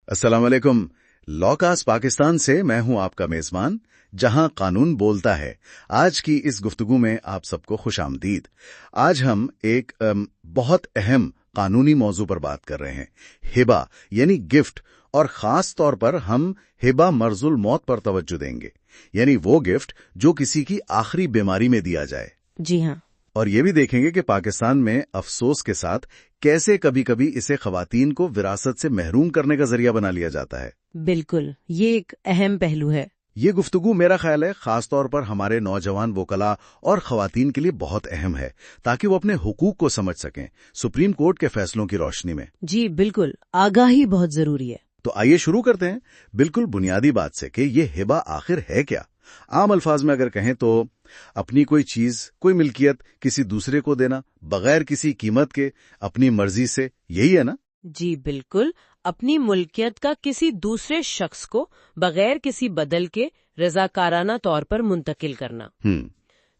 अस्सलाम वालेकुम। लॉकास पाकिस्तान से मैं हूं आपका मेजबान, जहां कानून बोलता है। आज की इस गुफ्तगू में आप सबको खुशामदीद। आज हम एक बहुत अहम कानूनी मौजू पर बात कर रहे हैं, हिबा यानी गिफ्ट। और खास तौर पर हम हिबा मर्जुल मौत पर तवज्जो देंगे, यानी वो गिफ्ट जो किसी की आखिरी बीमारी में दिया जाए। जी हाँ। और ये भी देखेंगे कि पाकिस्तान में अफसोस के साथ कैसे कभी कभी इसे खवातीन को विरासत से महरूम करने का जरिया बना लिया जाता है। बिल्कुल, ये एक अहम पहलू है। ये गुफ्तगू मेरा ख्याल है खास तौर पर हमारे नौजवान वकला और खवातीन के लिए बहुत अहम है, ताकि वो अपने हुकूक को समझ सकें सुप्रीम कोर्ट के फैसलों की रोशनी में। जी बिल्कुल, आगाही बहुत जरूरी है। तो आइए शुरू करते हैं बिल्कुल बुनियादी बात से कि ये हिबा आखिर है क्या। आम अल्फाज में अगर कहें तो अपनी कोई चीज, कोई मिल्कियत किसी दूसरे को देना बगैर किसी कीमत के, अपनी मर्जी से, यही है ना? जी बिल्कुल, अपनी मुल्कियत का किसी दूसरे शख्स को बगैर किसी बदल के रजाकाराना तौर पर मुंतकिल करना।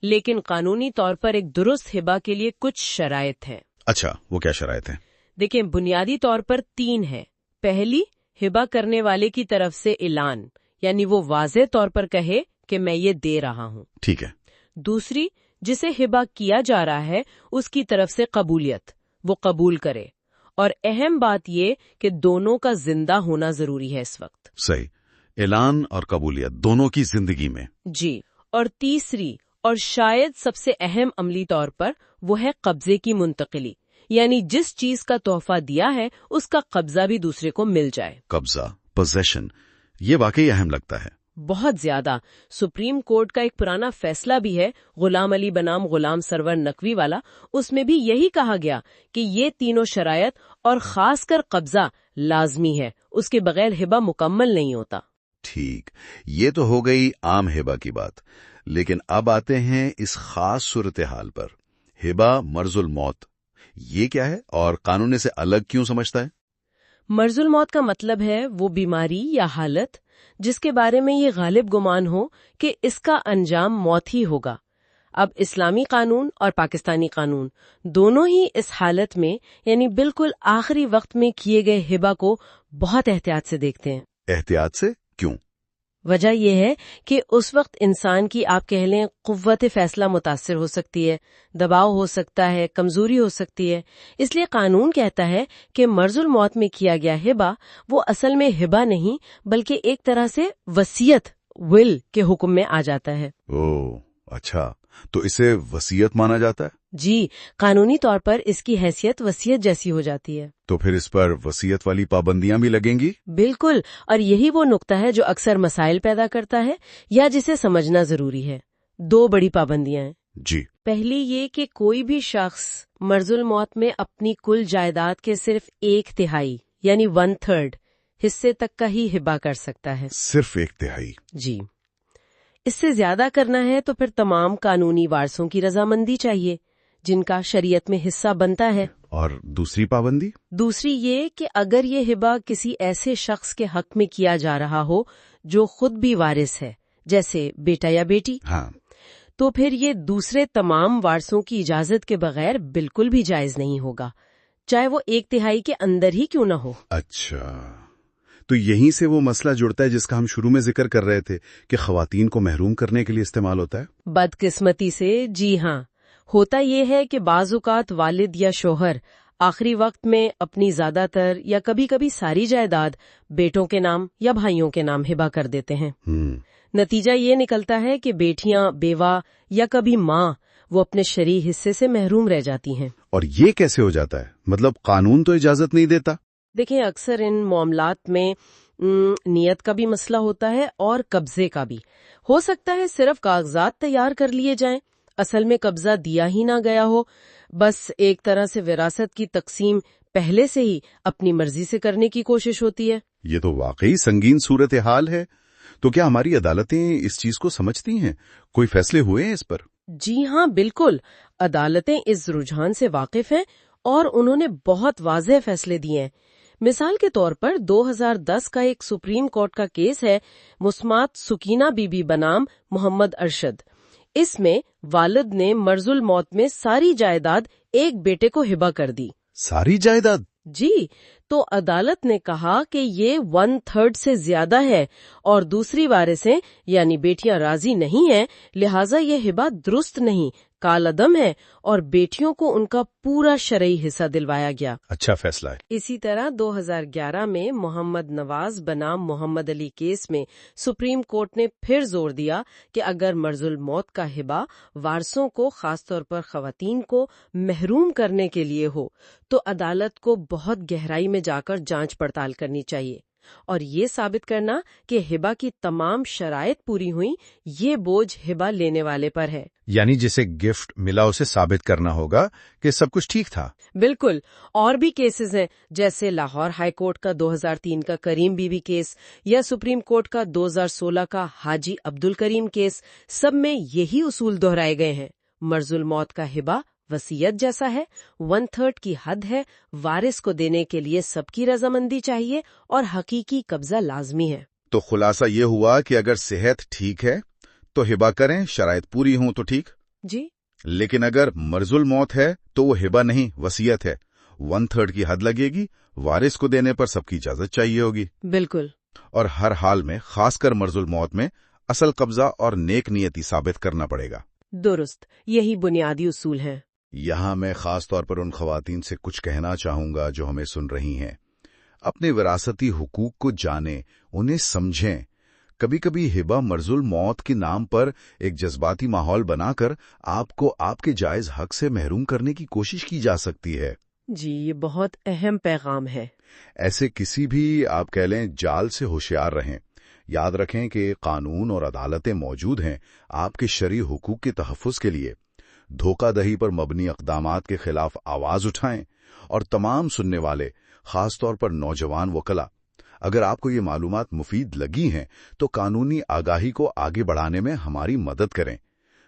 लेकिन कानूनी तौर पर एक दुरुस्त हिबा के लिए कुछ शराइत हैं। अच्छा, वो क्या शराइत हैं? देखिए, बुनियादी तौर पर 3 है। पहली, हिबा करने वाले की तरफ से ऐलान, यानी वो वाज़ेह तौर पर कहे कि मैं ये दे रहा हूँ। ठीक है। दूसरी, जिसे हिबा किया जा रहा है उसकी तरफ से कबूलियत, वो कबूल करे। और अहम बात ये कि दोनों का जिंदा होना जरूरी है इस वक्त। सही, ऐलान और कबूलियत दोनों की जिंदगी में। जी। और तीसरी और शायद सबसे अहम अमली तौर पर वो है कब्जे की मुंतकिली, यानी जिस चीज का तोहफा दिया है उसका कब्जा भी दूसरे को मिल जाए। कब्जा, पोजेशन, ये वाकई अहम लगता है। बहुत ज्यादा। सुप्रीम कोर्ट का एक पुराना फैसला भी है, गुलाम अली बनाम गुलाम सरवर नकवी वाला। उसमें भी यही कहा गया कि ये तीनों शरायत और खासकर कब्जा लाजमी है, उसके बगैर हिबा मुकम्मल नहीं होता। ठीक, ये तो हो गई आम हिबा की बात। लेकिन अब आते हैं इस खास सूरत हाल पर, हिबा मर्जुल मौत। ये क्या है और कानून इसे अलग क्यों समझता है? मर्जुल मौत का मतलब है वो बीमारी या हालत जिसके बारे में ये गालिब गुमान हो कि इसका अंजाम मौत ही होगा। अब इस्लामी कानून और पाकिस्तानी कानून दोनों ही इस हालत में, यानी बिल्कुल आखिरी वक्त में किए गए हिबा को बहुत एहतियात से देखते हैं। एहतियात से क्यों? वजह यह है कि उस वक्त इंसान की, आप कह लें, कुव्वत फैसला मुतासिर हो सकती है, दबाव हो सकता है, कमजोरी हो सकती है। इसलिए कानून कहता है कि मर्जुल मौत में किया गया हिबा वो असल में हिबा नहीं बल्कि एक तरह से वसीयत, विल के हुक्म में आ जाता है। ओह अच्छा, तो इसे वसीयत माना जाता है? जी, कानूनी तौर पर इसकी हैसियत वसीयत जैसी हो जाती है। तो फिर इस पर वसीयत वाली पाबंदियां भी लगेंगी? बिल्कुल, और यही वो नुक्ता है जो अक्सर मसाइल पैदा करता है या जिसे समझना जरूरी है। 2 बड़ी पाबंदियां हैं। जी। पहली ये कि कोई भी शख्स मर्जुल मौत में अपनी कुल जायदाद के सिर्फ 1/3 यानी 1/3 हिस्से तक का ही हिबा कर सकता है। सिर्फ 1/3? जी। इससे ज्यादा करना है तो फिर तमाम कानूनी वारसों की रजामंदी चाहिए, जिनका शरीयत में हिस्सा बनता है। और दूसरी पाबंदी? दूसरी ये कि अगर ये हिबा किसी ऐसे शख्स के हक में किया जा रहा हो जो खुद भी वारिस है, जैसे बेटा या बेटी, हाँ, तो फिर ये दूसरे तमाम वारसों की इजाजत के बगैर बिल्कुल भी जायज नहीं होगा, चाहे वो 1/3 के अंदर ही क्यों न हो। अच्छा, तो यहीं से वो मसला जुड़ता है जिसका हम शुरू में जिक्र कर रहे थे कि खवातीन को महरूम करने के लिए इस्तेमाल होता है। बदकिस्मती से जी हाँ, होता ये है कि बाज़-औक़ात वालिद या शोहर आखिरी वक्त में अपनी ज्यादातर या कभी कभी सारी जायदाद बेटों के नाम या भाइयों के नाम हिबा कर देते हैं। नतीजा ये निकलता है कि बेटियां, बेवा या कभी माँ वो अपने शरई हिस्से से महरूम रह जाती हैं। और ये कैसे हो जाता है? मतलब कानून तो इजाजत नहीं देता। देखिए, अक्सर इन मामलात में नियत का भी मसला होता है और कब्जे का भी। हो सकता है सिर्फ कागजात तैयार कर लिए जाएं, असल में कब्जा दिया ही ना गया हो, बस एक तरह से विरासत की तकसीम पहले से ही अपनी मर्जी से करने की कोशिश होती है। ये तो वाकई संगीन सूरत हाल है। तो क्या हमारी अदालतें इस चीज को समझती हैं? कोई फैसले हुए हैं इस पर? जी हाँ, बिल्कुल। अदालतें इस रुझान से वाकिफ हैं और उन्होंने बहुत वाज़ेह फैसले दिए हैं। मिसाल के तौर पर 2010 का एक सुप्रीम कोर्ट का केस है मुस्मात सुकीना बीबी बनाम मोहम्मद अरशद। इसमें वालिद ने मर्जुल मौत में सारी जायदाद एक बेटे को हिबा कर दी। सारी जायदाद? जी, تو عدالت نے کہا کہ یہ 1/3 سے زیادہ ہے اور دوسری وارثیں یعنی بیٹیاں راضی نہیں ہیں، لہٰذا یہ ہبہ درست نہیں، کالعدم ہے اور بیٹیوں کو ان کا پورا شرعی حصہ دلوایا گیا۔ اچھا فیصلہ ہے۔ اسی طرح 2011 میں محمد نواز بنام محمد علی کیس میں سپریم کورٹ نے پھر زور دیا کہ اگر مرض الموت کا ہبہ وارثوں کو، خاص طور پر خواتین کو محروم کرنے کے لیے ہو تو عدالت کو بہت گہرائی میں جا کر جانچ پڑتال کرنی چاہیے اور یہ ثابت کرنا کہ ہبہ کی تمام شرائط پوری ہوئیں، یہ بوجھ ہبہ لینے والے پر ہے۔ یعنی جسے گفٹ ملا اسے ثابت کرنا ہوگا کہ سب کچھ ٹھیک تھا۔ بالکل، اور بھی کیسز ہیں جیسے لاہور ہائی کورٹ کا 2003 کا کریم بی بی کیس یا سپریم کورٹ کا 2016 کا حاجی عبدالکریم کیس، سب میں یہی اصول دہرائے گئے ہیں۔ مرض الموت کا ہبہ وصیت جیسا ہے، 1/3 کی حد ہے، وارث کو دینے کے لیے سب کی رضامندی چاہیے اور حقیقی قبضہ لازمی ہے۔ تو خلاصہ یہ ہوا کہ اگر صحت ٹھیک ہے تو ہبہ کریں، شرائط پوری ہوں تو ٹھیک، جی، لیکن اگر مرض الموت ہے تو وہ ہبہ نہیں، وصیت ہے، 1/3 کی حد لگے گی، وارث کو دینے پر سب کی اجازت چاہیے ہوگی۔ بالکل، اور ہر حال میں، خاص کر مرض الموت میں، اصل قبضہ اور نیک نیتی ثابت کرنا پڑے گا۔ درست، یہی بنیادی اصول ہیں۔ یہاں میں خاص طور پر ان خواتین سے کچھ کہنا چاہوں گا جو ہمیں سن رہی ہیں۔ اپنے وراثتی حقوق کو جانیں، انہیں سمجھیں۔ کبھی کبھی ہبہ مرض الموت کے نام پر ایک جذباتی ماحول بنا کر آپ کو آپ کے جائز حق سے محروم کرنے کی کوشش کی جا سکتی ہے۔ جی، یہ بہت اہم پیغام ہے۔ ایسے کسی بھی آپ کہہ لیں جال سے ہوشیار رہیں۔ یاد رکھیں کہ قانون اور عدالتیں موجود ہیں آپ کے شرعی حقوق کے تحفظ کے لیے۔ دھوکہ دہی پر مبنی اقدامات کے خلاف آواز اٹھائیں، اور تمام سننے والے، خاص طور پر نوجوان وکلا، اگر آپ کو یہ معلومات مفید لگی ہیں تو قانونی آگاہی کو آگے بڑھانے میں ہماری مدد کریں۔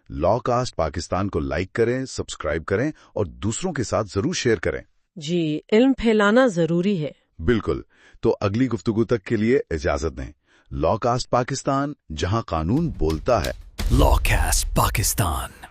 لا کاسٹ پاکستان کو لائک کریں، سبسکرائب کریں اور دوسروں کے ساتھ ضرور شیئر کریں۔ جی، علم پھیلانا ضروری ہے۔ بالکل، تو اگلی گفتگو تک کے لیے اجازت دیں۔ لا کاسٹ پاکستان، جہاں قانون بولتا ہے۔ لا کاسٹ پاکستان۔